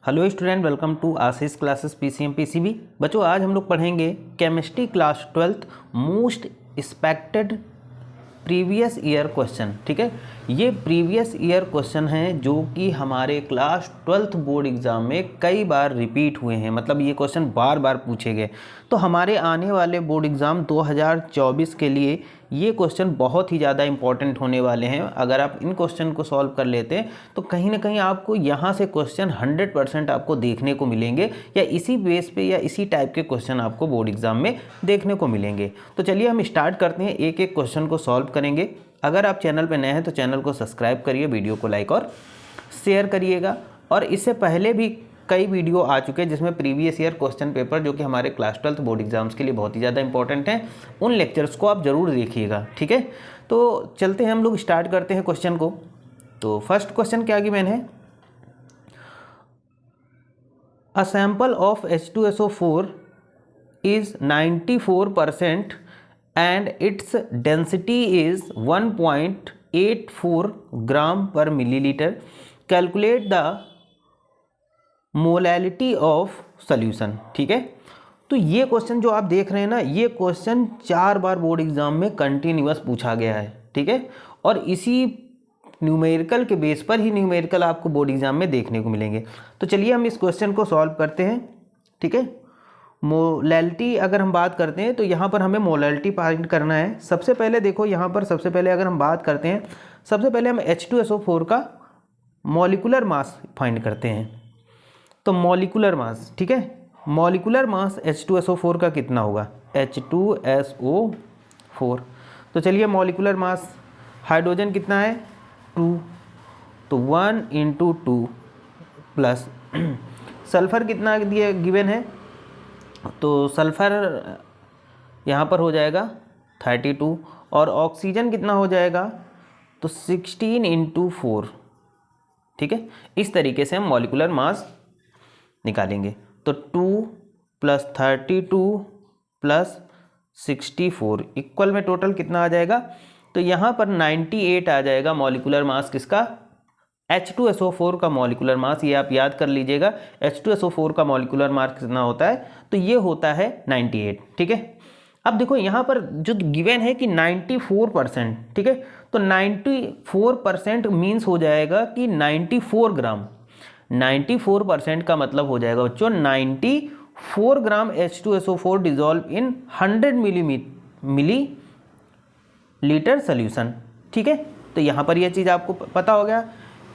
Hello student, welcome to Ashish classes PCM PCB. बच्चों, आज हम लोग पढ़ेंगे chemistry class 12th most expected previous year question. ठीक है, ये प्रीवियस ईयर क्वेश्चन हैं जो कि हमारे क्लास 12th बोर्ड एग्ज़ाम में कई बार रिपीट हुए हैं, मतलब ये क्वेश्चन बार बार पूछे गए। तो हमारे आने वाले बोर्ड एग्ज़ाम 2024 के लिए ये क्वेश्चन बहुत ही ज़्यादा इंपॉर्टेंट होने वाले हैं। अगर आप इन क्वेश्चन को सॉल्व कर लेते हैं तो कहीं ना कहीं आपको यहाँ से क्वेश्चन 100% आपको देखने को मिलेंगे, या इसी बेस पे या इसी टाइप के क्वेश्चन आपको बोर्ड एग्ज़ाम में देखने को मिलेंगे। तो चलिए हम स्टार्ट करते हैं, एक एक क्वेश्चन को सॉल्व करेंगे। अगर आप चैनल पर नए हैं तो चैनल को सब्सक्राइब करिए, वीडियो को लाइक और शेयर करिएगा। और इससे पहले भी कई वीडियो आ चुके हैं जिसमें प्रीवियस ईयर क्वेश्चन पेपर जो कि हमारे क्लास 12th बोर्ड एग्जाम्स के लिए बहुत ही ज़्यादा इंपॉर्टेंट हैं, उन लेक्चर्स को आप ज़रूर देखिएगा। ठीक है, तो चलते हैं, हम लोग स्टार्ट करते हैं क्वेश्चन को। तो फर्स्ट क्वेश्चन क्या गिवन है, a sample of H2SO4 is 94% and its density is 1.84 ग्राम पर millilitre. Calculate the molality of solution. ठीक है, तो ये क्वेश्चन जो आप देख रहे हैं ना, ये क्वेश्चन 4 बार बोर्ड एग्जाम में कंटिन्यूअस पूछा गया है। ठीक है, और इसी न्यूमेरिकल के बेस पर ही न्यूमेरिकल आपको बोर्ड एग्जाम में देखने को मिलेंगे। तो चलिए हम इस क्वेश्चन को सॉल्व करते हैं। ठीक है, मोलैलिटी अगर हम बात करते हैं तो यहाँ पर हमें मोलैलिटी फाइंड करना है। सबसे पहले देखो, यहाँ पर सबसे पहले अगर हम बात करते हैं, सबसे पहले हम H2SO4 का मॉलिक्यूलर मास फाइंड करते हैं। तो मॉलिक्यूलर मास, ठीक है, मॉलिक्यूलर मास H2SO4 का कितना होगा, H2SO4। तो चलिए मॉलिक्यूलर मास, हाइड्रोजन कितना है 2, तो 1 × 2 प्लस सल्फ़र कितना दिया गिवन है, तो सल्फ़र यहाँ पर हो जाएगा 32, और ऑक्सीजन कितना हो जाएगा, तो 16 × 4। ठीक है, इस तरीके से हम मॉलिक्यूलर मास निकालेंगे। तो 2 + 32 + 64 इक्वल में टोटल कितना आ जाएगा, तो यहाँ पर 98 आ जाएगा मॉलिक्यूलर मास किसका, H2SO4 का मॉलिक्यूलर मास। ये आप याद कर लीजिएगा, H2SO4 का मॉलिक्यूलर मास कितना होता है, तो ये होता है 98। ठीक है, अब देखो यहाँ पर जो गिवन है कि 94%, ठीक है, तो 94% मीन्स हो जाएगा कि 94 ग्राम। 94% का मतलब हो जाएगा बच्चों 94 ग्राम H2SO4 dissolve in 100 millilitre solution. ठीक है, तो यहाँ पर यह चीज़ आपको पता हो गया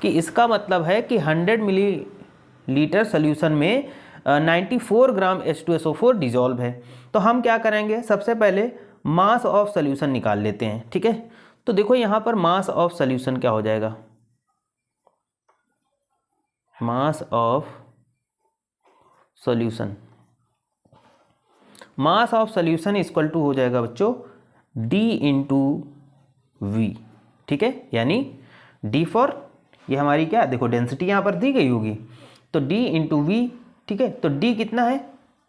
कि इसका मतलब है कि 100 मिलीलीटर सोल्यूशन में 94 ग्राम H2SO4 डिजॉल्व है। तो हम क्या करेंगे, सबसे पहले मास ऑफ सोल्यूशन निकाल लेते हैं। ठीक है, तो देखो यहाँ पर मास ऑफ सोल्यूशन क्या हो जाएगा, mass of solution, mass of solution equal to हो जाएगा बच्चों D × V। ठीक है, यानी D फॉर, ये हमारी क्या, देखो डेंसिटी यहाँ पर दी गई होगी, तो D × V। ठीक है, तो D कितना है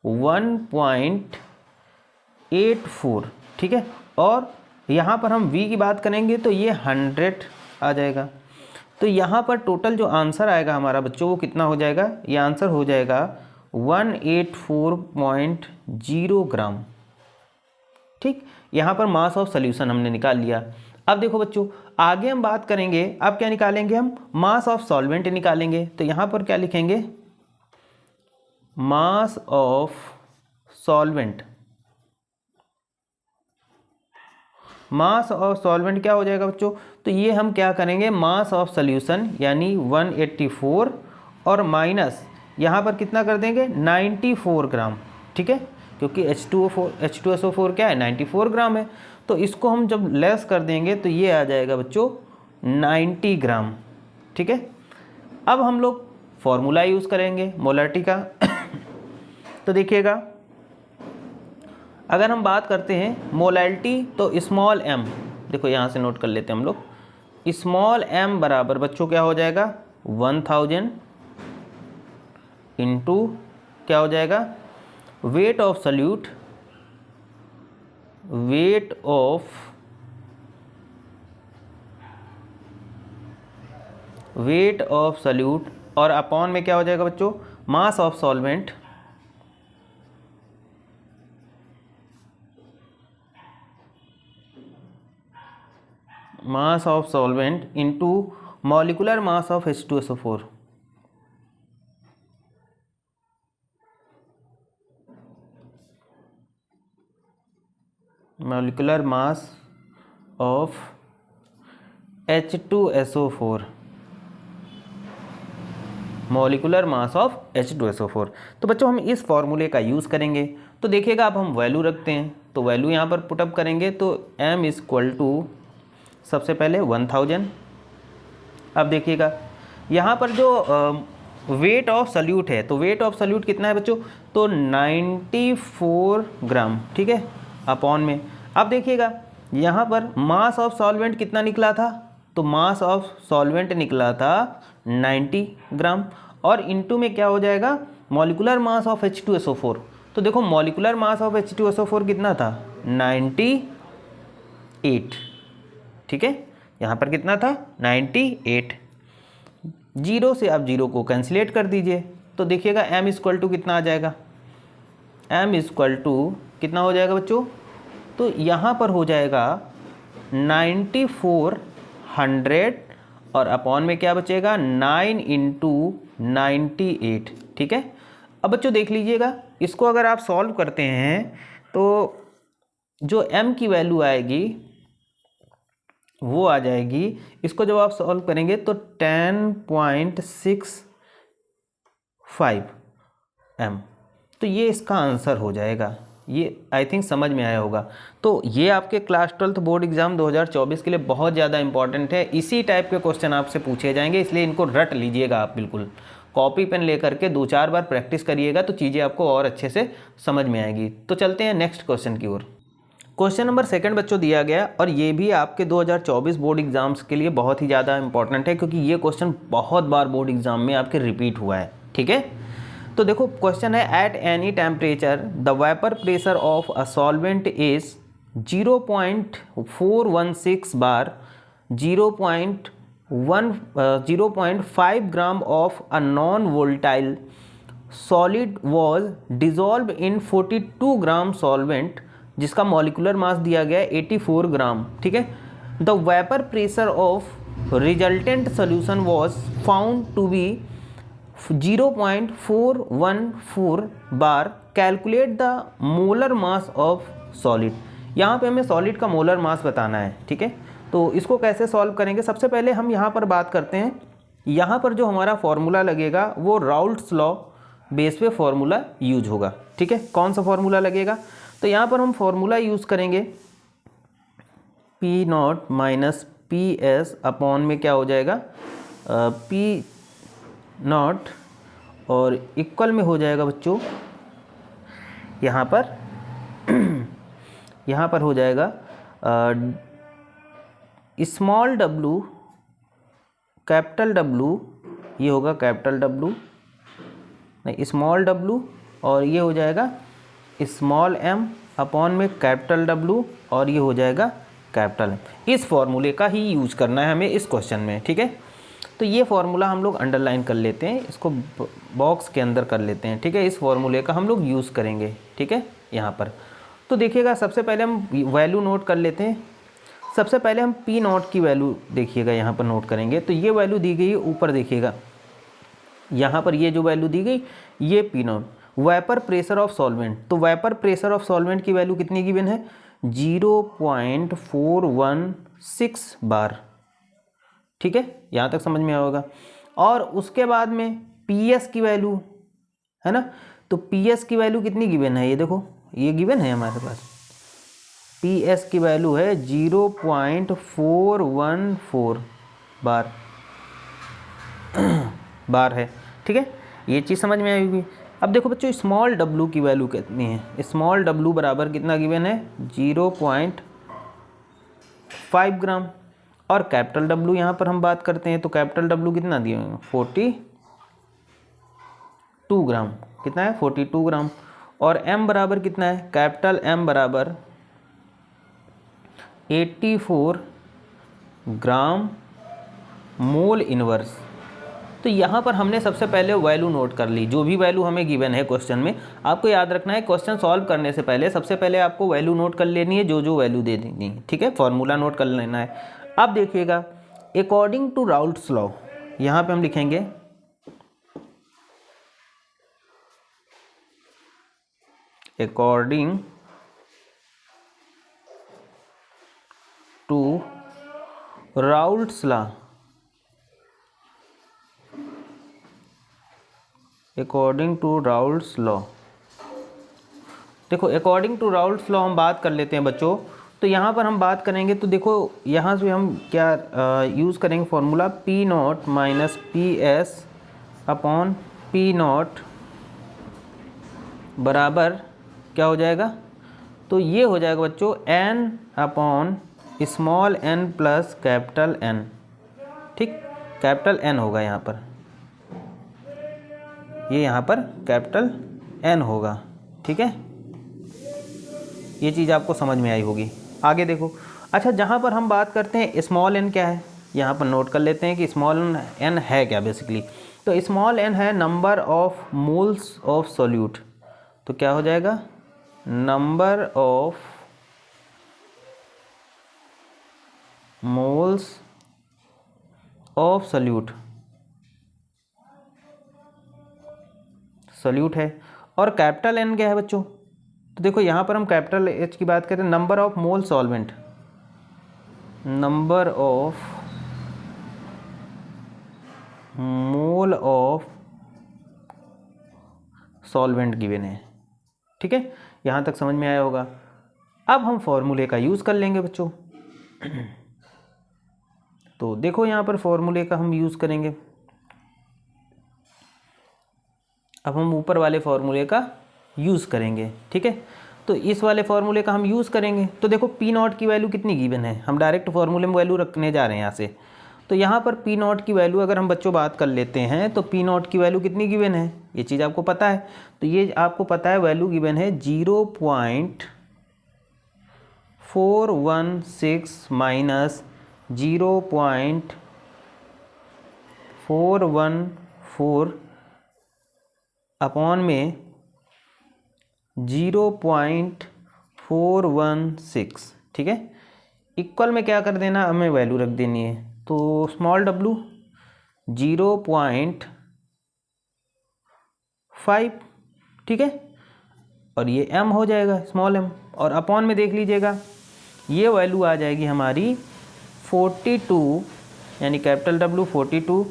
1.84। ठीक है, और यहाँ पर हम V की बात करेंगे तो ये 100 आ जाएगा। तो यहाँ पर टोटल जो आंसर आएगा हमारा बच्चों वो कितना हो जाएगा, ये आंसर हो जाएगा 184.0 ग्राम। ठीक, यहाँ पर मास ऑफ सॉल्यूशन हमने निकाल लिया। अब देखो बच्चों, आगे हम बात करेंगे, अब क्या निकालेंगे हम, मास ऑफ सॉल्वेंट निकालेंगे। तो यहाँ पर क्या लिखेंगे, mass of solvent. Mass of solvent क्या हो जाएगा बच्चों, तो ये हम क्या करेंगे, मास ऑफ सॉल्यूशन यानी 184 और माइनस यहाँ पर कितना कर देंगे 94 ग्राम। ठीक है, क्योंकि H2SO4 क्या है 94 ग्राम है, तो इसको हम जब लेस कर देंगे तो ये आ जाएगा बच्चों 90 ग्राम। ठीक है, अब हम लोग फॉर्मूला यूज़ करेंगे मोलैलिटी का। तो देखिएगा, अगर हम बात करते हैं मोलैलिटी, तो स्मॉल m, देखो यहाँ से नोट कर लेते हैं हम लोग, स्मॉल m बराबर बच्चों क्या हो जाएगा 1000 इंटू क्या हो जाएगा, weight of solute, weight of solute और अपॉन में क्या हो जाएगा बच्चों, mass of solvent, mass of solvent into molecular mass of H2SO4। Molecular mass of H2SO4, molecular mass of H2SO4। तो बच्चों हम इस फॉर्मूले का यूज़ करेंगे। तो देखिएगा अब हम वैल्यू रखते हैं, तो वैल्यू यहाँ पर पुटअप करेंगे तो m इक्वल टू सबसे पहले 1000। अब देखिएगा यहाँ पर जो वेट ऑफ सल्यूट है, तो वेट ऑफ सल्यूट कितना है बच्चों, तो 94 ग्राम, ठीक है, अपॉन में। अब देखिएगा यहाँ पर मास ऑफ सॉल्वेंट कितना निकला था, तो मास ऑफ सॉल्वेंट निकला था 90 ग्राम, और इनटू में क्या हो जाएगा, मॉलिक्यूलर मास ऑफ H2SO4। तो देखो मॉलिक्यूलर मास ऑफ H2SO4 कितना था, 98, ठीक है, यहाँ पर कितना था 98। जीरो से आप जीरो को कैंसिलेट कर दीजिए, तो देखिएगा m इक्वल टू कितना आ जाएगा, m इक्वल टू कितना हो जाएगा बच्चों, तो यहाँ पर हो जाएगा 9400 और अपॉन में क्या बचेगा 9 × 98, ठीक है। अब बच्चों देख लीजिएगा, इसको अगर आप सॉल्व करते हैं तो जो m की वैल्यू आएगी वो आ जाएगी, इसको जब आप सॉल्व करेंगे तो 10.65 m, तो ये इसका आंसर हो जाएगा। ये आई थिंक समझ में आया होगा। तो ये आपके क्लास 12th बोर्ड एग्जाम 2024 के लिए बहुत ज़्यादा इंपॉर्टेंट है। इसी टाइप के क्वेश्चन आपसे पूछे जाएंगे, इसलिए इनको रट लीजिएगा आप, बिल्कुल कॉपी पेन लेकर के 2-4 बार प्रैक्टिस करिएगा तो चीज़ें आपको और अच्छे से समझ में आएगी। तो चलते हैं नेक्स्ट क्वेश्चन की ओर। क्वेश्चन नंबर 2 बच्चों दिया गया, और ये भी आपके 2024 बोर्ड एग्जाम्स के लिए बहुत ही ज़्यादा इंपॉर्टेंट है, क्योंकि ये क्वेश्चन बहुत बार बोर्ड एग्जाम में आपके रिपीट हुआ है, ठीक है। तो देखो क्वेश्चन है, at any temperature the vapour pressure of a solvent is 0.416 bar 0.5 gram of a non volatile solid was dissolve in 42 gram solvent, जिसका मॉलिक्यूलर मास दिया गया 84 ग्राम, ठीक है। The vapour pressure of resultant solution was found to be 0.414 bar, calculate the molar mass of solid. यहाँ पे हमें solid का molar mass बताना है, ठीक है। तो इसको कैसे सॉल्व करेंगे, सबसे पहले हम यहाँ पर बात करते हैं। यहाँ पर जो हमारा फॉर्मूला लगेगा वो राउल्ट्स लॉ बेस पे फॉर्मूला यूज होगा, ठीक है। कौन सा फॉर्मूला लगेगा, तो यहाँ पर हम फॉर्मूला यूज़ करेंगे P0 माइनस PS अपॉन में क्या हो जाएगा P0 और इक्वल में हो जाएगा बच्चों यहाँ पर हो जाएगा स्मॉल w कैपिटल W, ये होगा कैपिटल W, नहीं स्मॉल w, और ये हो जाएगा स्मॉल m अपॉन में कैपिटल W, और ये हो जाएगा कैपिटल M। इस फॉर्मूले का ही यूज करना है हमें इस क्वेश्चन में, ठीक है। तो ये फॉर्मूला हम लोग अंडरलाइन कर लेते हैं, इसको बॉक्स के अंदर कर लेते हैं, ठीक है। इस फॉर्मूले का हम लोग यूज़ करेंगे, ठीक है, यहाँ पर। तो देखिएगा सबसे पहले हम वैल्यू नोट कर लेते हैं। सबसे पहले हम P0 की वैल्यू देखिएगा यहाँ पर नोट करेंगे, तो ये वैल्यू दी गई है ऊपर, देखिएगा यहाँ पर ये जो वैल्यू दी गई ये P0, vapour pressure of solvent. तो वेपर प्रेशर ऑफ सॉल्वेंट की वैल्यू कितनी गिवन है, 0.416 बार, ठीक है, यहाँ तक समझ में आएगा। और उसके बाद में PS की वैल्यू है ना, तो PS की वैल्यू कितनी गिवन है, ये देखो ये गिवन है हमारे पास, PS की वैल्यू है 0.414 बार है, ठीक है, ये चीज़ समझ में आएगी। अब देखो बच्चों स्मॉल w की वैल्यू कितनी है, स्मॉल w बराबर कितना गिवन है 0.5 ग्राम, और कैपिटल W यहाँ पर हम बात करते हैं तो कैपिटल W कितना दिए हैं 42 ग्राम, कितना है 42 ग्राम, और m बराबर कितना है, कैपिटल M बराबर 84 ग्राम मोल इनवर्स, तो यहाँ पर हमने सबसे पहले वैल्यू नोट कर ली, जो भी वैल्यू हमें गिवन है क्वेश्चन में। आपको याद रखना है क्वेश्चन सॉल्व करने से पहले सबसे पहले आपको वैल्यू नोट कर लेनी है, जो जो वैल्यू दे देनी है, ठीक है, फॉर्मूला नोट कर लेना है। अब देखिएगा अकॉर्डिंग टू राउल्ट्स लॉ, यहाँ पे हम लिखेंगे according to Raoult's law, according to Raoult's law. देखो अकॉर्डिंग टू राउल्ट्स लॉ हम बात कर लेते हैं बच्चों। तो यहाँ पर हम बात करेंगे तो देखो यहाँ से हम क्या यूज़ करेंगे formula, P naught minus P S upon P naught बराबर क्या हो जाएगा, तो ये हो जाएगा बच्चों N upon small N plus capital N. ठीक, कैपिटल एन होगा यहाँ पर, ये यहाँ पर कैपिटल एन होगा। ठीक है, ये चीज़ आपको समझ में आई होगी। आगे देखो, अच्छा जहाँ पर हम बात करते हैं स्मॉल एन क्या है, यहाँ पर नोट कर लेते हैं कि स्मॉल एन है क्या बेसिकली। तो स्मॉल एन है number of moles of solute. तो क्या हो जाएगा, number of moles of solute, solute है। और कैपिटल एन क्या है बच्चों, तो देखो यहाँ पर हम कैपिटल एच की बात करें, number of mole solvent, number of mole of solvent given है। ठीक है, यहाँ तक समझ में आया होगा। अब हम फॉर्मूले का यूज़ कर लेंगे बच्चों। तो देखो यहाँ पर फॉर्मूले का हम यूज़ करेंगे। अब हम ऊपर वाले फॉर्मूले का यूज़ करेंगे। ठीक है, तो इस वाले फॉर्मूले का हम यूज़ करेंगे। तो देखो पी नॉट की वैल्यू कितनी गिवन है, हम डायरेक्ट फॉर्मूले में वैल्यू रखने जा रहे हैं यहाँ से। तो यहाँ पर पी नॉट की वैल्यू अगर हम बच्चों बात कर लेते हैं तो पी नॉट की वैल्यू कितनी गिवन है, ये चीज़ आपको पता है। तो ये आपको पता है वैल्यू गिवन है 0.416 माइनस 0.414 अपॉन में 0.416। ठीक है, इक्वल में क्या कर देना, हमें वैल्यू रख देनी है। तो स्मॉल w 0.5, ठीक है, और ये m हो जाएगा स्मॉल m, और अपॉन में देख लीजिएगा ये वैल्यू आ जाएगी हमारी 42, यानी कैपिटल W 42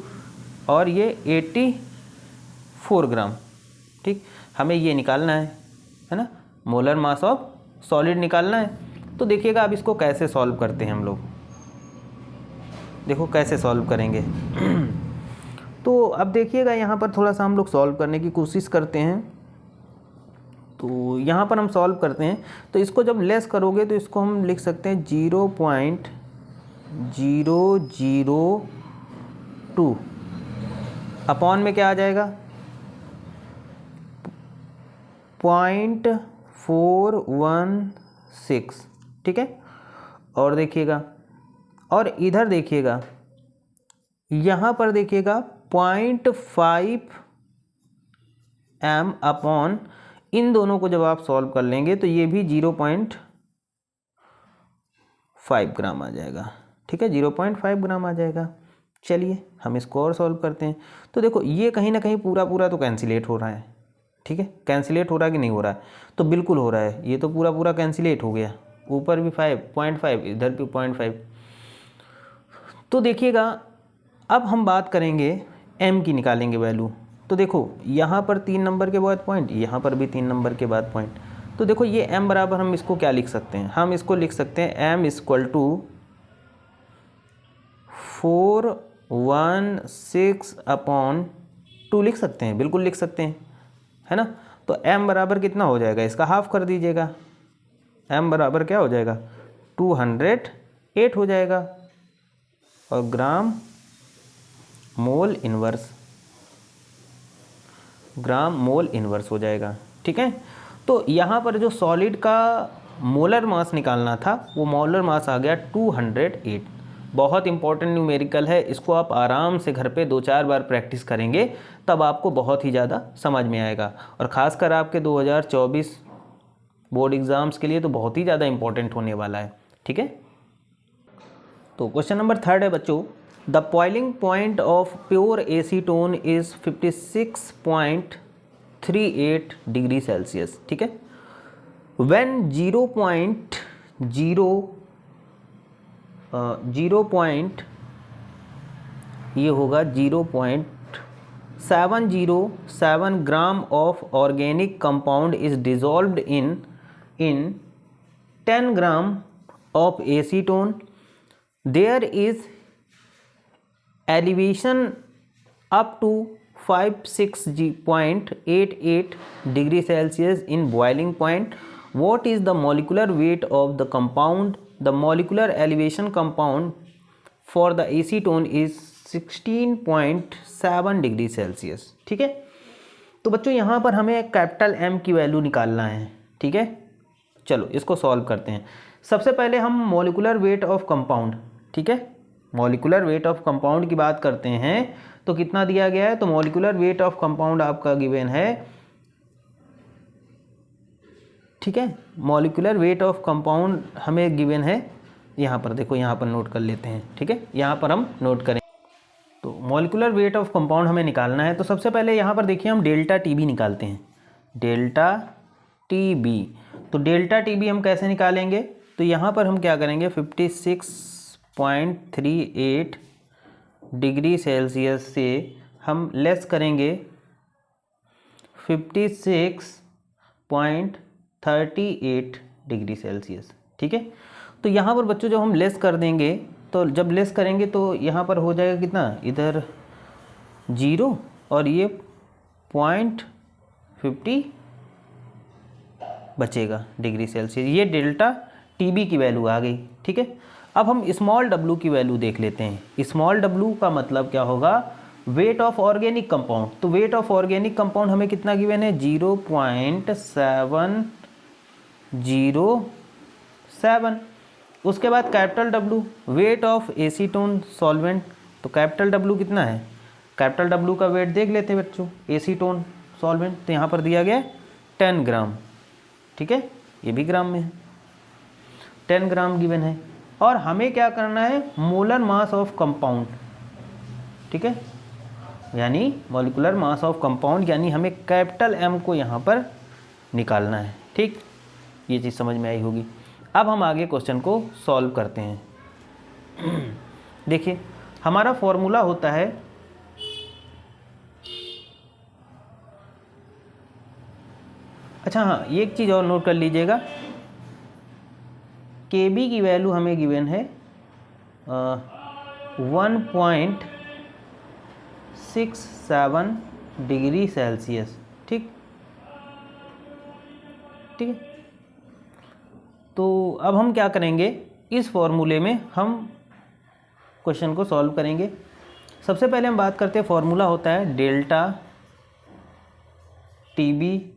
और ये 84 ग्राम। ठीक, हमें ये निकालना है ना, मोलर मास ऑफ सॉलिड निकालना है। तो देखिएगा अब इसको कैसे सॉल्व करते हैं हम लोग, देखो कैसे सॉल्व करेंगे। तो अब देखिएगा यहाँ पर थोड़ा सा हम लोग सॉल्व करने की कोशिश करते हैं। तो यहाँ पर हम सॉल्व करते हैं, तो इसको जब लेस करोगे तो इसको हम लिख सकते हैं 0.002 अपॉन में क्या आ जाएगा 0.416। ठीक है, और देखिएगा, और इधर देखिएगा, यहाँ पर देखिएगा 0.5 m अपॉन, इन दोनों को जब आप सॉल्व कर लेंगे तो ये भी 0.5 ग्राम आ जाएगा। ठीक है, 0.5 ग्राम आ जाएगा। चलिए हम इसको और सॉल्व करते हैं। तो देखो ये कहीं ना कहीं पूरा पूरा तो कैंसिलेट हो रहा है। ठीक है, कैंसिलेट हो रहा है कि नहीं हो रहा है, तो बिल्कुल हो रहा है, ये तो पूरा पूरा कैंसिलेट हो गया, ऊपर भी 0.5 इधर भी 0.5। तो देखिएगा अब हम बात करेंगे m की, निकालेंगे वैल्यू। तो देखो यहाँ पर 3 नंबर के बाद पॉइंट, यहाँ पर भी 3 नंबर के बाद पॉइंट। तो देखो ये m बराबर हम इसको क्या लिख सकते हैं, हम इसको लिख सकते हैं m इक्वल टू 416 अपॉन 2 लिख सकते हैं, बिल्कुल लिख सकते हैं, है ना। तो m बराबर कितना हो जाएगा, इसका हाफ कर दीजिएगा, m बराबर क्या हो जाएगा 208 हो जाएगा, और ग्राम मोल इनवर्स, ग्राम मोल इनवर्स हो जाएगा। ठीक है, तो यहाँ पर जो सॉलिड का मोलर मास निकालना था वो मोलर मास आ गया 208। बहुत इंपॉर्टेंट न्यूमेरिकल है, इसको आप आराम से घर पे 2-4 बार प्रैक्टिस करेंगे तब आपको बहुत ही ज़्यादा समझ में आएगा, और ख़ासकर आपके 2024 बोर्ड एग्ज़ाम्स के लिए तो बहुत ही ज़्यादा इंपॉर्टेंट होने वाला है। ठीक है, तो क्वेश्चन नंबर 3 है बच्चों, the boiling point of pure acetone is 56.38 degree Celsius. ठीक है, व्हेन 0.0 ये होगा 0.707 gram of organic compound is dissolved in 10 gram of acetone, there is elevation up to 56.88 degree Celsius in boiling point, what is the molecular weight of the compound? The molecular elevation compound for the acetone is 16.7 degree Celsius. ठीक है, तो बच्चों यहाँ पर हमें capital M की value निकालना है। ठीक है, चलो इसको सॉल्व करते हैं। सबसे पहले हम मॉलिकुलर वेट ऑफ कंपाउंड, ठीक है, मॉलिकुलर वेट ऑफ कंपाउंड की बात करते हैं तो कितना दिया गया है, तो मॉलिकुलर वेट ऑफ कंपाउंड आपका गिवन है। ठीक है, मॉलिकुलर वेट ऑफ कंपाउंड हमें गिवन है, यहाँ पर देखो, यहाँ पर नोट कर लेते हैं। ठीक है, यहाँ पर हम नोट करें, तो मॉलिकुलर वेट ऑफ कंपाउंड हमें निकालना है। तो सबसे पहले यहाँ पर देखिए हम डेल्टा टीबी निकालते हैं, डेल्टा टीबी। तो डेल्टा टीबी हम कैसे निकालेंगे, तो यहाँ पर हम क्या करेंगे, 56.38 डिग्री सेल्सियस से हम लेस करेंगे 56.38 डिग्री सेल्सियस। ठीक है, तो यहाँ पर बच्चों जब हम लेस कर देंगे, तो जब लेस करेंगे तो यहाँ पर हो जाएगा कितना, इधर 0 और ये 0.50 बचेगा डिग्री सेल्सियस। ये डेल्टा टीबी की वैल्यू आ गई। ठीक है, अब हम स्मॉल डब्लू की वैल्यू देख लेते हैं। स्मॉल डब्लू का मतलब क्या होगा, वेट ऑफ ऑर्गेनिक कंपाउंड। तो वेट ऑफ ऑर्गेनिक कंपाउंड हमें कितना गिवन है, 0.707। उसके बाद capital W, weight of acetone solvent. तो कैपिटल डब्लू कितना है, कैपिटल डब्लू का वेट देख लेते हैं बच्चों, एसीटोन सॉल्वेंट, तो यहाँ पर दिया गया 10 ग्राम। ठीक है, ये भी ग्राम में है, 10 ग्राम गिवन है। और हमें क्या करना है, मोलर मास ऑफ कंपाउंड। ठीक है, यानी मॉलिकुलर मास ऑफ कंपाउंड, यानी हमें कैपिटल एम को यहाँ पर निकालना है। ठीक, ये चीज़ समझ में आई होगी। अब हम आगे क्वेश्चन को सॉल्व करते हैं। देखिए हमारा फॉर्मूला होता है, अच्छा हाँ, ये एक चीज़ और नोट कर लीजिएगा, Kb की वैल्यू हमें गिवन है 1.67 डिग्री सेल्सियस। ठीक, ठीक है, तो अब हम क्या करेंगे, इस फॉर्मूले में हम क्वेश्चन को सॉल्व करेंगे। सबसे पहले हम बात करते हैं, फॉर्मूला होता है delta TB.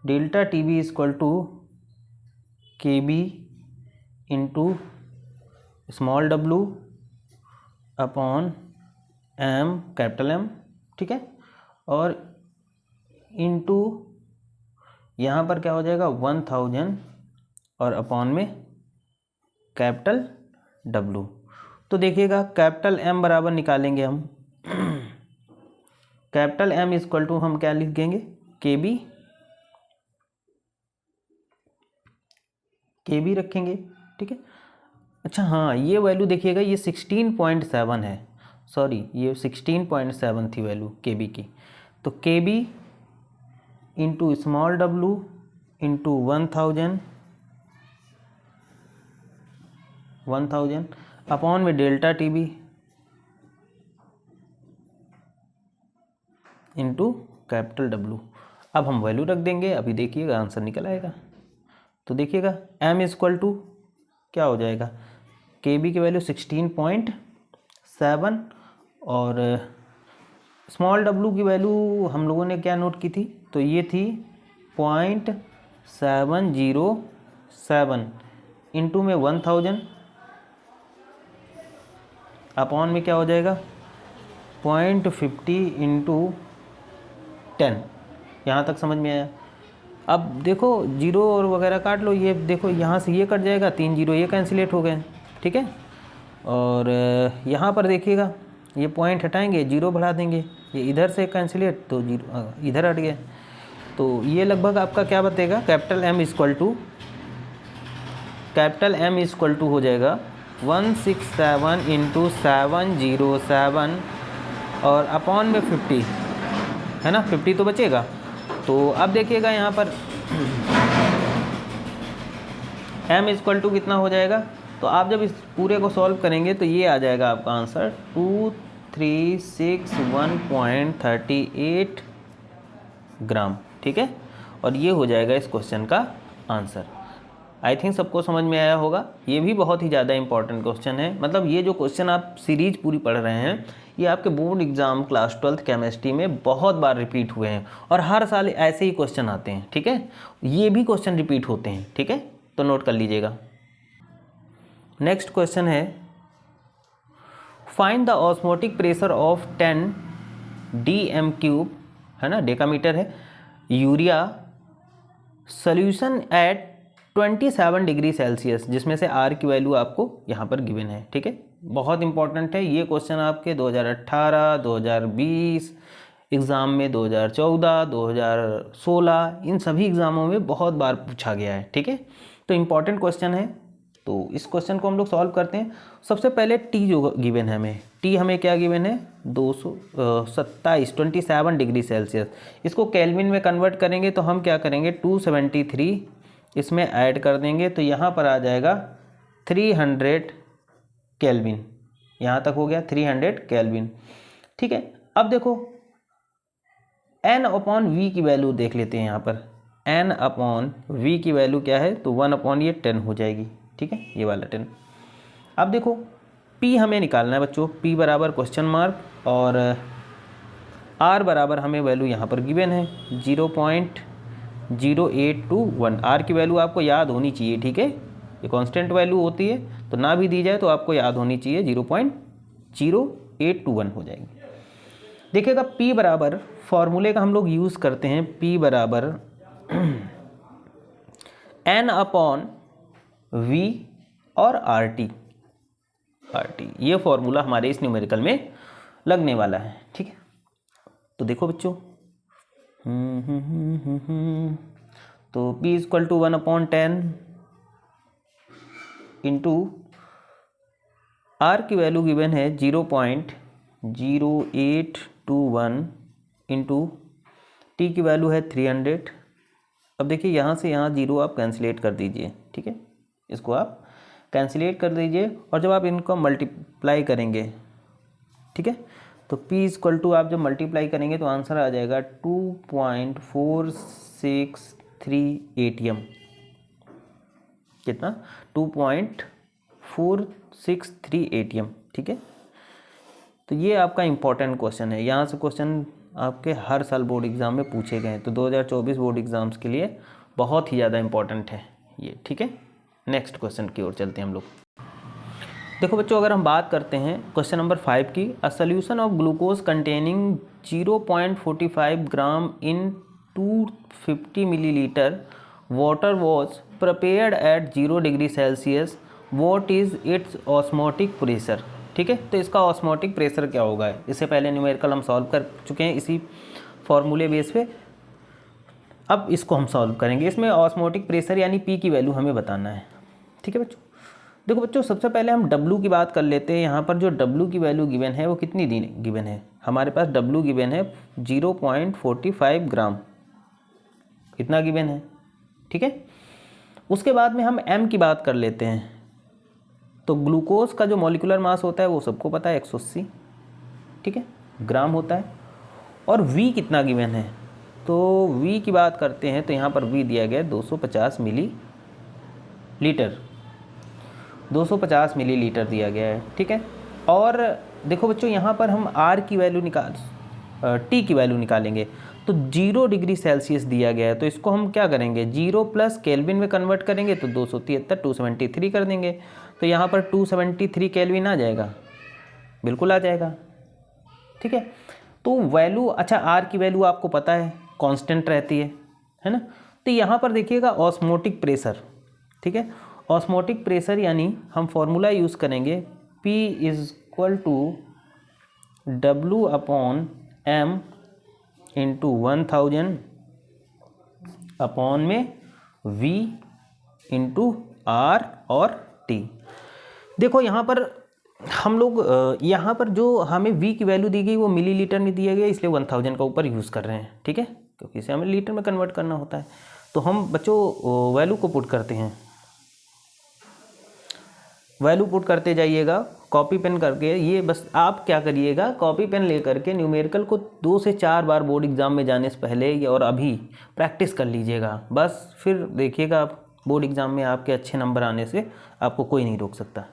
Delta TB is equal to Kb into small W upon M capital M. ठीक है, और इंटू यहाँ पर क्या हो जाएगा 1000 और अपॉन में कैपिटल डब्लू। तो देखिएगा कैपिटल एम बराबर निकालेंगे हम, capital M is equal to हम क्या लिखेंगे, केबी रखेंगे। ठीक है, अच्छा हाँ, ये वैल्यू देखिएगा, ये 16.7 है, सॉरी ये 16.7 थी वैल्यू केबी की। तो केबी इंटू स्मॉल डब्लू इंटू 1000 अपॉन में delta TB into capital W. अब हम वैल्यू रख देंगे, अभी देखिएगा आंसर निकल आएगा। तो देखिएगा m इज इक्वल टू क्या हो जाएगा, Kb की वैल्यू 16.7 और स्मॉल w की वैल्यू हम लोगों ने क्या नोट की थी, तो ये थी 0.707 इंटू में 1000 अपॉन में क्या हो जाएगा 0.50 इंटू 10। यहाँ तक समझ में आया। अब देखो जीरो और वगैरह काट लो, ये देखो यहाँ से ये कट जाएगा, 3 जीरो ये कैंसिलेट हो गए, ठीक है। और यहाँ पर देखिएगा ये पॉइंट हटाएंगे, जीरो बढ़ा देंगे, ये इधर से कैंसिलेट तो जीरो इधर हट गया। तो ये लगभग आपका क्या बतेगा, कैपिटल M इक्वल टू हो जाएगा 167 इंटू 707 और अपॉन में 50 है ना, 50 तो बचेगा। तो अब देखिएगा यहाँ पर M इक्वल टू कितना हो जाएगा, तो आप जब इस पूरे को सॉल्व करेंगे तो ये आ जाएगा आपका आंसर 2361.38 ग्राम, ठीक है। और ये हो जाएगा इस क्वेश्चन का आंसर। आई थिंक सबको समझ में आया होगा। ये भी बहुत ही ज़्यादा इंपॉर्टेंट क्वेश्चन है, मतलब ये जो क्वेश्चन आप सीरीज पूरी पढ़ रहे हैं ये आपके board exam class 12th chemistry में बहुत बार रिपीट हुए हैं और हर साल ऐसे ही क्वेश्चन आते हैं, ठीक है। ये भी क्वेश्चन रिपीट होते हैं, ठीक है, तो नोट कर लीजिएगा। नेक्स्ट क्वेश्चन है find the osmotic pressure of 10 dm³ है ना, डेकामीटर है, urea solution at 27 degree Celsius, जिसमें से R की वैल्यू आपको यहाँ पर गिवन है, ठीक है। बहुत इंपॉर्टेंट है ये क्वेश्चन, आपके 2018, 2020 एग्ज़ाम में, 2014, 2016 इन सभी एग्ज़ामों में बहुत बार पूछा गया है, ठीक है। तो इम्पॉर्टेंट क्वेश्चन है, तो इस क्वेश्चन को हम लोग सॉल्व करते हैं। सबसे पहले T जो गिवन है हमें, T हमें क्या गिवन है 27 डिग्री सेल्सियस। इसको केल्विन में कन्वर्ट करेंगे तो हम क्या करेंगे 273 इसमें ऐड कर देंगे तो यहाँ पर आ जाएगा 300 केल्विन। यहाँ तक हो गया 300 केल्विन, ठीक है। अब देखो N/V की वैल्यू देख लेते हैं। यहाँ पर N/V की वैल्यू क्या है, तो 1/10 हो जाएगी, ठीक है, ये वाला 10। अब देखो P हमें निकालना है बच्चों, P बराबर क्वेश्चन मार्क और R बराबर हमें वैल्यू यहाँ पर गिवन है 0.0821। R की वैल्यू आपको याद होनी चाहिए, ठीक है, ये कांस्टेंट वैल्यू होती है तो ना भी दी जाए तो आपको याद होनी चाहिए, 0.0821 हो जाएगी। देखिएगा P बराबर फॉर्मूले का हम लोग यूज़ करते हैं, P बराबर N/V और RT ये फॉर्मूला हमारे इस न्यूमेरिकल में लगने वाला है, ठीक है। तो देखो बच्चों तो P equal to 1/10 into R की वैल्यू गिवन है 0.0821 इंटू T की वैल्यू है 300। अब देखिए यहाँ से यहाँ जीरो आप कैंसिलेट कर दीजिए, ठीक है, इसको आप कैंसिलेट कर दीजिए और जब आप इनको मल्टीप्लाई करेंगे, ठीक है, तो P इक्वल टू आप जब मल्टीप्लाई करेंगे तो आंसर आ जाएगा 2.463 ATM। कितना 2.463 ATM, ठीक है। तो ये आपका इम्पोर्टेंट क्वेश्चन है, यहाँ से क्वेश्चन आपके हर साल बोर्ड एग्ज़ाम में पूछे गए हैं, तो 2024 बोर्ड एग्ज़ाम्स के लिए बहुत ही ज़्यादा इम्पोर्टेंट है ये, ठीक है। नेक्स्ट क्वेश्चन की ओर चलते हैं हम लोग। देखो बच्चों अगर हम बात करते हैं क्वेश्चन नंबर 5 की, a solution of glucose containing 0.45 gram in 250 millilitre water was prepared at 0 degree Celsius, what is its osmotic pressure, ठीक है। तो इसका ऑस्मोटिक प्रेशर क्या होगा, इससे पहले न्यूमेरिकल हम सॉल्व कर चुके हैं इसी फॉर्मूले बेस पे, अब इसको हम सॉल्व करेंगे। इसमें ऑस्मोटिक प्रेशर यानी P की वैल्यू हमें बताना है, ठीक है बच्चों। देखो बच्चों सबसे पहले हम W की बात कर लेते हैं। यहाँ पर जो W की वैल्यू गिवन है वो कितनी गिवन है, हमारे पास W गिवन है 0.45 ग्राम, इतना गिवन है, ठीक है। उसके बाद में हम M की बात कर लेते हैं। तो ग्लूकोज का जो मॉलिक्यूलर मास होता है वो सबको पता है 180, ठीक है, ग्राम होता है। और V कितना गिवन है, तो V की बात करते हैं तो यहाँ पर V दिया गया 250 मिलीलीटर, 250 मिलीलीटर दिया गया है, ठीक है। और देखो बच्चों यहाँ पर हम R की वैल्यू T की वैल्यू निकालेंगे तो 0 डिग्री सेल्सियस दिया गया है, तो इसको हम क्या करेंगे 0 प्लस केल्विन में कन्वर्ट करेंगे तो 273 कर देंगे, तो यहाँ पर 273 केल्विन आ जाएगा, बिल्कुल आ जाएगा। ठीक है, तो वैल्यू, अच्छा आर की वैल्यू आपको पता है कांस्टेंट रहती है ना। तो यहाँ पर देखिएगा ऑस्मोटिक प्रेशर, ठीक है, ऑस्मोटिक प्रेशर यानी हम फॉर्मूला यूज़ करेंगे P is equal to W/m into 1000 upon में V इंटू R और T। देखो यहाँ पर हम लोग यहाँ पर जो हमें V की वैल्यू दी गई वो मिलीलीटर में दिया गया, इसलिए 1000 का ऊपर यूज़ कर रहे हैं। ठीक है, क्योंकि इसे हमें लीटर में कन्वर्ट करना होता है। तो हम बच्चों वैल्यू को पुट करते हैं, वैल्यू पुट करते जाइएगा कॉपी पेन करके। ये बस आप क्या करिएगा, कॉपी पेन लेकर के न्यूमेरिकल को 2 से 4 बार बोर्ड एग्ज़ाम में जाने से पहले और अभी प्रैक्टिस कर लीजिएगा। बस फिर देखिएगा आप बोर्ड एग्ज़ाम में आपके अच्छे नंबर आने से आपको कोई नहीं रोक सकता।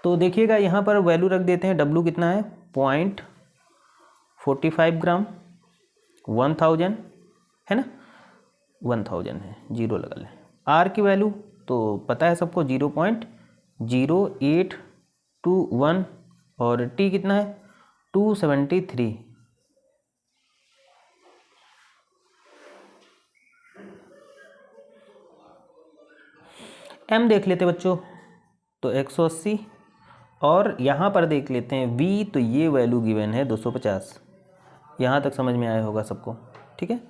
तो देखिएगा यहाँ पर वैल्यू रख देते हैं। W कितना है 0.45 ग्राम 1000 है ना, 1000 है, 0 लगा लें। R की वैल्यू तो पता है सबको 0.0821 और T कितना है 273। M देख लेते बच्चों तो 180 और यहाँ पर देख लेते हैं V, तो ये वैल्यू गिवन है 250। यहाँ तक समझ में आया होगा सबको। ठीक है,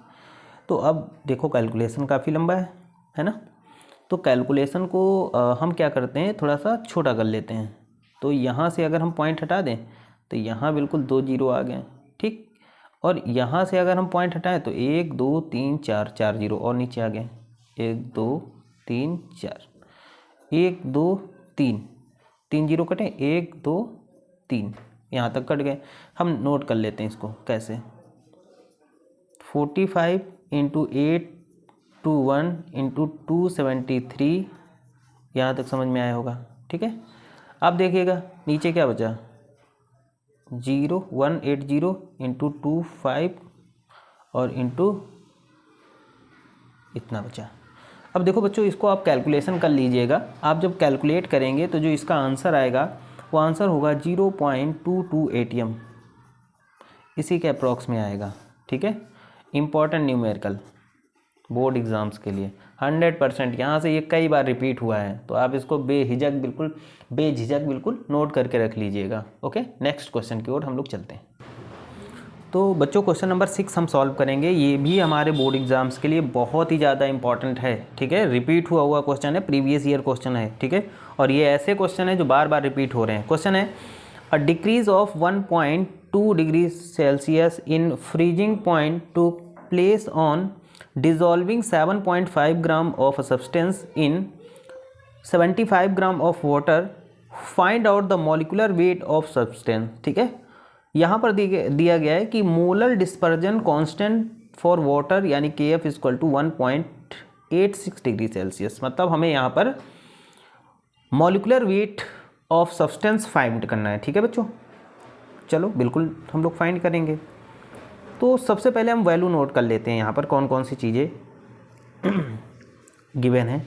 तो अब देखो कैलकुलेशन काफ़ी लंबा है ना। तो कैलकुलेशन को हम क्या करते हैं, थोड़ा सा छोटा कर लेते हैं। तो यहाँ से अगर हम पॉइंट हटा दें तो यहाँ बिल्कुल 2 जीरो आ गए। ठीक, और यहाँ से अगर हम पॉइंट हटाएं तो 1 2 3 4 4 जीरो और नीचे आ गए। 1 2 3 4, 1 2 3, 3 जीरो कटे, 1 2 3, यहाँ तक कट गए। हम नोट कर लेते हैं इसको कैसे, 45 इंटू 821 इंटू 273, यहाँ तक समझ में आया होगा। ठीक है, अब देखिएगा नीचे क्या बचा, 0180 इंटू 25 और इंटू इतना बचा। अब देखो बच्चों इसको आप कैलकुलेशन कर लीजिएगा। आप जब कैलकुलेट करेंगे तो जो इसका आंसर आएगा वो आंसर होगा 0.22 ATM, इसी के अप्रॉक्स में आएगा। ठीक है, इम्पॉर्टेंट न्यूमेरिकल बोर्ड एग्ज़ाम्स के लिए 100%। यहाँ से ये कई बार रिपीट हुआ है, तो आप इसको बेझिझक बिल्कुल नोट करके रख लीजिएगा। ओके, नेक्स्ट क्वेश्चन की ओर हम लोग चलते हैं। तो बच्चों क्वेश्चन नंबर 6 हम सॉल्व करेंगे। ये भी हमारे बोर्ड एग्जाम्स के लिए बहुत ही ज़्यादा इंपॉर्टेंट है। ठीक है, रिपीट हुआ क्वेश्चन है, प्रीवियस ईयर क्वेश्चन है। ठीक है, और ये ऐसे क्वेश्चन है जो बार बार रिपीट हो रहे हैं। क्वेश्चन है a decrease of 1.2 degree Celsius in freezing point to place on dissolving 7.5 gram of a substance in 75 gram of water, find out the molecular weight of substance. ठीक है, यहाँ पर दिया गया है कि molar dispersion constant for water यानी KF equal to 1.86 degree Celsius. मतलब हमें यहाँ पर molecular weight of substance find करना है। ठीक है बच्चों, चलो बिल्कुल हम लोग फाइंड करेंगे। तो सबसे पहले हम वैल्यू नोट कर लेते हैं यहाँ पर कौन कौन सी चीज़ें गिवन है।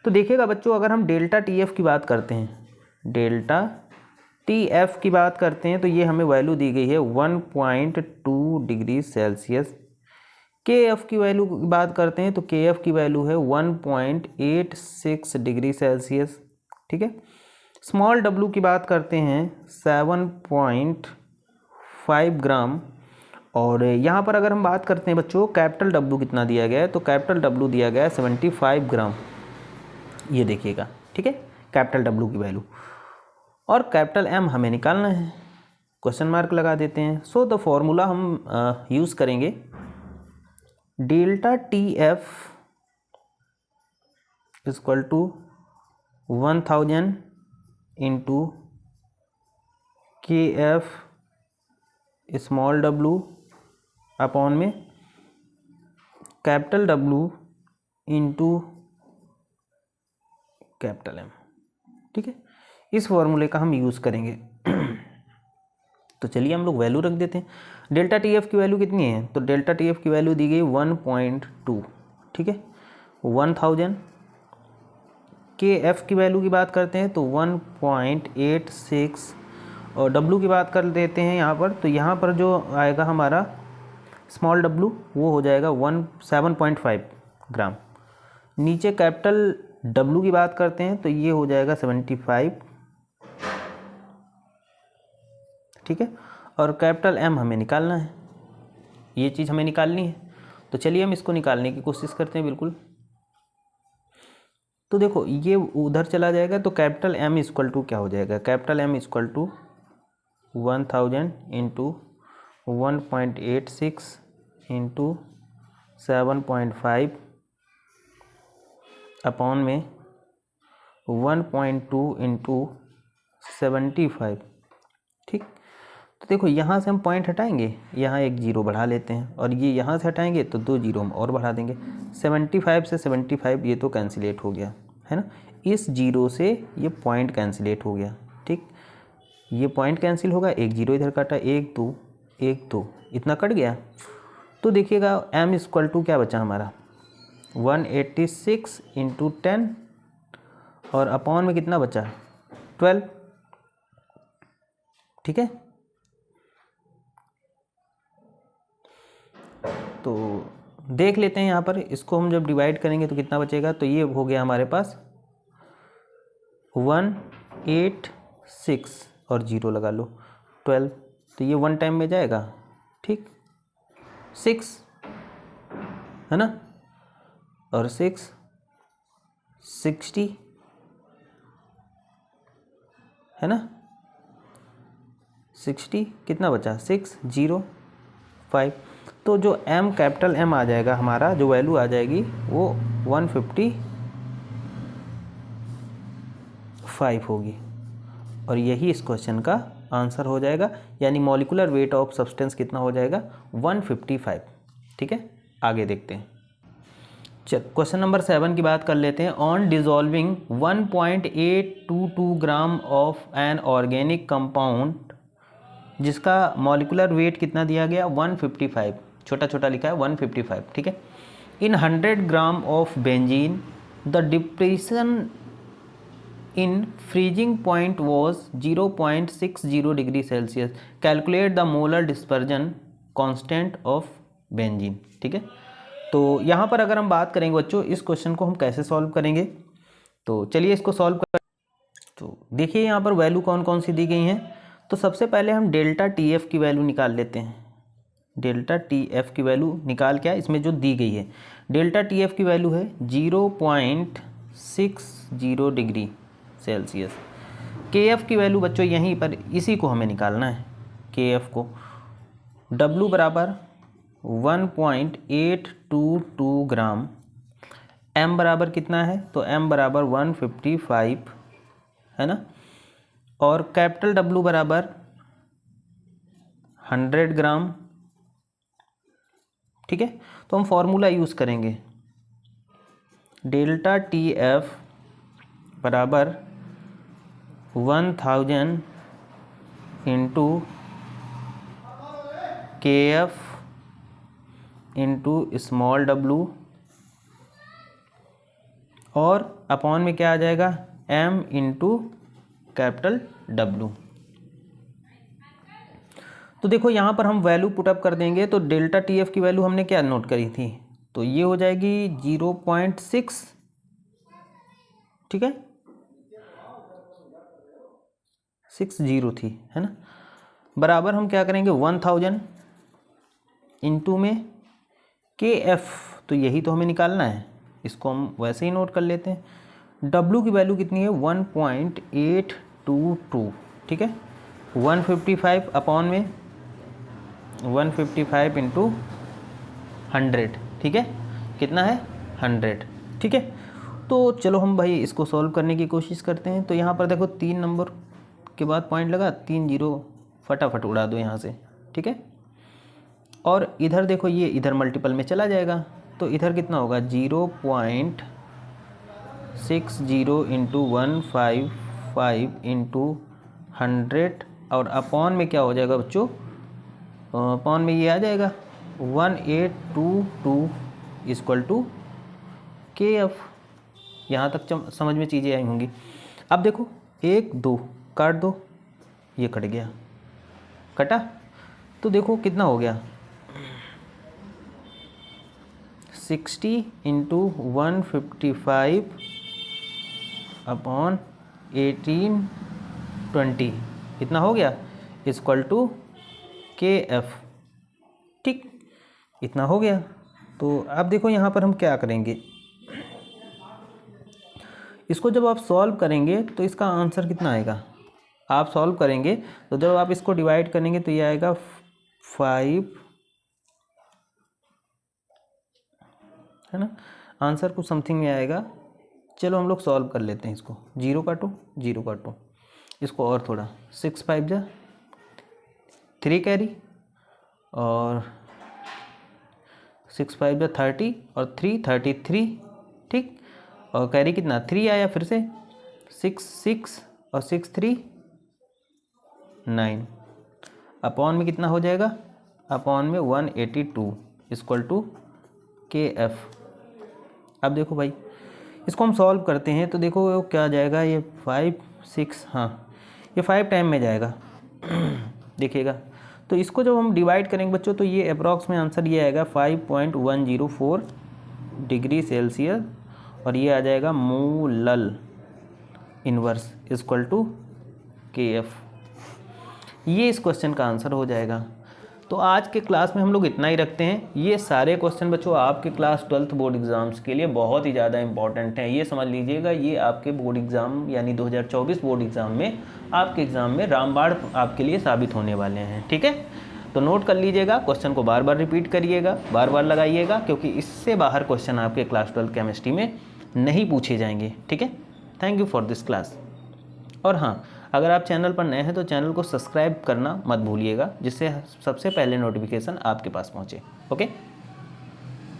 तो देखिएगा बच्चों, अगर हम डेल्टा TF की बात करते हैं, डेल्टा TF की बात करते हैं तो ये हमें वैल्यू दी गई है 1.2 डिग्री सेल्सियस। KF की वैल्यू की बात करते हैं तो KF की वैल्यू है 1.86 डिग्री सेल्सियस। ठीक है, स्मॉल w की बात करते हैं 7.5 ग्राम। और यहाँ पर अगर हम बात करते हैं बच्चों कैपिटल W कितना दिया गया है, तो कैपिटल W दिया गया है 75 ग्राम। ये देखिएगा, ठीक है, कैपिटल W की वैल्यू। और कैपिटल M हमें निकालना है, क्वेश्चन मार्क लगा देते हैं। सो द फॉर्मूला हम यूज़ करेंगे delta TF equal to 1000 into KF small w upon में capital W into capital M। ठीक है, इस फॉर्मूले का हम यूज़ करेंगे। तो चलिए हम लोग वैल्यू रख देते हैं। डेल्टा TF की वैल्यू कितनी है, तो डेल्टा TF की वैल्यू दी गई 1.2। ठीक है, 1000। KF की वैल्यू की बात करते हैं तो 1.86 और W की बात कर देते हैं यहाँ पर, तो यहाँ पर जो आएगा हमारा स्मॉल w वो हो जाएगा 7.5 ग्राम। नीचे कैपिटल W की बात करते हैं तो ये हो जाएगा 75, ठीक है। और कैपिटल M हमें निकालना है, ये चीज़ हमें निकालनी है। तो चलिए हम इसको निकालने की कोशिश करते हैं बिल्कुल। तो देखो ये उधर चला जाएगा, तो कैपिटल M इक्वल टू क्या हो जाएगा, capital M equal to 1000 into 1.86 into 7.5 upon में 1.2 इंटू 75, ठीक। तो देखो यहाँ से हम पॉइंट हटाएंगे, यहाँ एक जीरो बढ़ा लेते हैं, और ये यहाँ से हटाएंगे तो 2 जीरो हम और बढ़ा देंगे। 75 से 75 ये तो कैंसिलेट हो गया है ना, इस जीरो से ये पॉइंट कैंसिलेट हो गया, ठीक। ये पॉइंट कैंसिल होगा, एक जीरो इधर काटा, 1 2 1 2 इतना कट गया। तो देखिएगा M इक्वल टू क्या बचा हमारा 186 इंटू 10 और अपॉन में कितना बचा 12, ठीक है। तो देख लेते हैं यहाँ पर, इसको हम जब डिवाइड करेंगे तो कितना बचेगा, तो ये हो गया हमारे पास 186 और जीरो लगा लो 12, तो ये 1 टाइम में जाएगा, ठीक, 6 है ना, और 6 60 है ना, 60 कितना बचा 6 0 5। तो जो M कैपिटल M आ जाएगा हमारा, जो वैल्यू आ जाएगी वो 155 होगी, और यही इस क्वेश्चन का आंसर हो जाएगा। यानी मॉलिक्यूलर वेट ऑफ सब्सटेंस कितना हो जाएगा 155, ठीक है। आगे देखते हैं, चल क्वेश्चन नंबर 7 की बात कर लेते हैं। On dissolving 1.822 gram of an organic compound, जिसका मॉलिक्यूलर वेट कितना दिया गया 155, छोटा छोटा लिखा है 155, ठीक है। इन 100 gram of benzene the depression in freezing point was 0.60 degree Celsius, calculate the molar dispersion constant of benzene, ठीक है। तो यहाँ पर अगर हम बात करेंगे बच्चों, इस क्वेश्चन को हम कैसे सॉल्व करेंगे, तो चलिए इसको सॉल्व कर। तो देखिए यहाँ पर वैल्यू कौन कौन सी दी गई हैं। तो सबसे पहले हम डेल्टा TF की वैल्यू निकाल लेते हैं। डेल्टा TF की वैल्यू निकाल क्या, इसमें जो दी गई है डेल्टा TF की वैल्यू है 0.60 डिग्री सेल्सियस। KF की वैल्यू बच्चों यहीं पर इसी को हमें निकालना है, KF को। W बराबर 1.822 ग्राम, M बराबर कितना है, तो M बराबर 155 है ना, और कैपिटल W बराबर 100 ग्राम, ठीक है। तो हम फॉर्मूला यूज़ करेंगे, डेल्टा TF बराबर 1000 into KF into small w, और अपॉन में क्या आ जाएगा M इंटू कैपिटल W। तो देखो यहाँ पर हम वैल्यू पुटअप कर देंगे, तो डेल्टा TF की वैल्यू हमने क्या नोट करी थी, तो ये हो जाएगी 0.6, ठीक है, 60 थी है ना, बराबर हम क्या करेंगे 1000 इंटू में KF, तो यही तो हमें निकालना है, इसको हम वैसे ही नोट कर लेते हैं। W की वैल्यू कितनी है 1.822, ठीक है, 155 अपॉन में 155 इंटू 100, ठीक है, कितना है 100, ठीक है। तो चलो हम भाई इसको सॉल्व करने की कोशिश करते हैं। तो यहाँ पर देखो 3 नंबर के बाद पॉइंट लगा, 3 जीरो फटाफट उड़ा दो यहाँ से, ठीक है। और इधर देखो ये इधर मल्टीपल में चला जाएगा, तो इधर कितना होगा 0.60 इंटू 155 इंटू 100, और अपॉन में क्या हो जाएगा बच्चों, अपॉन में ये आ जाएगा 1822 इक्वल टू KF। यहाँ तक समझ में चीज़ें आई होंगी। अब देखो 1 2 काट दो, ये कट गया, कटा। तो देखो कितना हो गया, 60 इंटू 155 अपॉन 1820 इतना हो गया, इक्वल टू KF। ठीक, इतना हो गया। तो अब देखो यहाँ पर हम क्या करेंगे, इसको जब आप सॉल्व करेंगे तो इसका आंसर कितना आएगा, आप सॉल्व करेंगे तो जब आप इसको डिवाइड करेंगे तो ये आएगा 5, है ना, आंसर कुछ समथिंग में आएगा। चलो हम लोग सॉल्व कर लेते हैं इसको, 0 काटो 0 काटो, इसको और थोड़ा, 6 5 जा 3 कैरी और 6 5 जा 30 और 3 33, ठीक, और कैरी कितना 3 आया, फिर से 6 6 और 6 3 9, अपॉन में कितना हो जाएगा, अपॉन में 182 इक्वल टू KF। अब देखो भाई इसको हम सॉल्व करते हैं तो देखो क्या आ जाएगा, ये 5 6, हाँ ये 5 टाइम में जाएगा देखिएगा। तो इसको जब हम डिवाइड करेंगे बच्चों तो ये अप्रॉक्स में आंसर ये आएगा 5.104 डिग्री सेल्सियस, और ये आ जाएगा molal inverse equal to KF। ये इस क्वेश्चन का आंसर हो जाएगा। तो आज के क्लास में हम लोग इतना ही रखते हैं। ये सारे क्वेश्चन बच्चों आपके क्लास 12th बोर्ड एग्ज़ाम्स के लिए बहुत ही ज़्यादा इंपॉर्टेंट हैं। ये समझ लीजिएगा, ये आपके बोर्ड एग्ज़ाम यानी 2024 बोर्ड एग्ज़ाम में आपके एग्ज़ाम में रामबाण आपके लिए साबित होने वाले हैं। ठीक है, तो नोट कर लीजिएगा, क्वेश्चन को बार बार रिपीट करिएगा, बार बार लगाइएगा, क्योंकि इससे बाहर क्वेश्चन आपके क्लास 12 केमिस्ट्री में नहीं पूछे जाएंगे। ठीक है, thank you for this class. और हाँ, अगर आप चैनल पर नए हैं तो चैनल को सब्सक्राइब करना मत भूलिएगा, जिससे सबसे पहले नोटिफिकेशन आपके पास पहुँचे। ओके।